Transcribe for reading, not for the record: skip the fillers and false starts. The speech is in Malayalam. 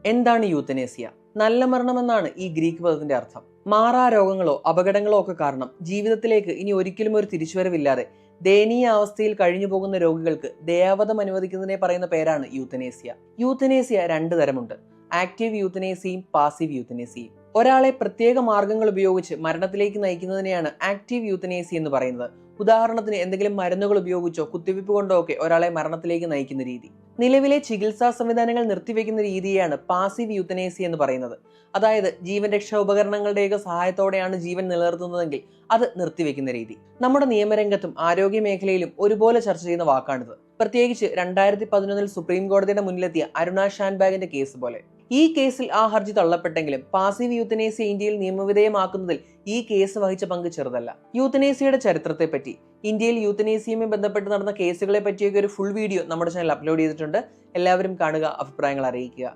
എന്താണ് യൂത്തനേസിയ? നല്ല മരണമെന്നാണ് ഈ ഗ്രീക്ക് പദത്തിന്റെ അർത്ഥം. മാറാ രോഗങ്ങളോ അപകടങ്ങളോ ഒക്കെ കാരണം ജീവിതത്തിലേക്ക് ഇനി ഒരിക്കലും ഒരു തിരിച്ചുവരവില്ലാതെ ദയനീയ അവസ്ഥയിൽ കഴിഞ്ഞു പോകുന്ന രോഗികൾക്ക് ദയാവധം അനുവദിക്കുന്നതിനെ പറയുന്ന പേരാണ് യൂത്തനേസിയ. യൂത്തനേസിയ രണ്ട് തരമുണ്ട്: ആക്റ്റീവ് യൂത്തനേസിയയും പാസീവ് യൂത്തനേസിയയും. ഒരാളെ പ്രത്യേക മാർഗങ്ങൾ ഉപയോഗിച്ച് മരണത്തിലേക്ക് നയിക്കുന്നതിനെയാണ് ആക്റ്റീവ് യൂത്തനേസിയ എന്ന് പറയുന്നത്. ഉദാഹരണത്തിന് എന്തെങ്കിലും മരുന്നുകൾ ഉപയോഗിച്ചോ കുത്തിവയ്പ് കൊണ്ടോ ഒക്കെ ഒരാളെ മരണത്തിലേക്ക് നയിക്കുന്ന രീതി. നിലവിലെ ചികിത്സാ സംവിധാനങ്ങൾ നിർത്തിവെക്കുന്ന രീതിയാണ് പാസീവ് യൂത്തനേസിയ എന്ന് പറയുന്നത്. അതായത് ജീവൻ രക്ഷാ ഉപകരണങ്ങളുടെയൊക്കെ സഹായത്തോടെയാണ് ജീവൻ നിലനിർത്തുന്നതെങ്കിൽ അത് നിർത്തിവെക്കുന്ന രീതി. നമ്മുടെ നിയമരംഗത്തും ആരോഗ്യ മേഖലയിലും ഒരുപോലെ ചർച്ച ചെയ്യുന്ന വാക്കാണിത്. പ്രത്യേകിച്ച് 2011 സുപ്രീം കോടതിയുടെ മുന്നിലെത്തിയ അരുണ ഷാൻബാഗിന്റെ കേസ് പോലെ. ഈ കേസിൽ ആ ഹർജി തള്ളപ്പെട്ടെങ്കിലും പാസീവ് യൂത്തനേസിയ ഇന്ത്യയിൽ നിയമവിധേയമാക്കുന്നതിൽ ഈ കേസ് വഹിച്ച പങ്ക് ചെറുതല്ല. യൂത്തനേസിയയുടെ ചരിത്രത്തെ പറ്റി, ഇന്ത്യയിൽ യൂത്തനേസിയയുമായി ബന്ധപ്പെട്ട് നടന്ന കേസുകളെ പറ്റിയൊക്കെ ഒരു ഫുൾ വീഡിയോ നമ്മുടെ ചാനൽ അപ്ലോഡ് ചെയ്തിട്ടുണ്ട്. എല്ലാവരും കാണുക, അഭിപ്രായങ്ങൾ അറിയിക്കുക.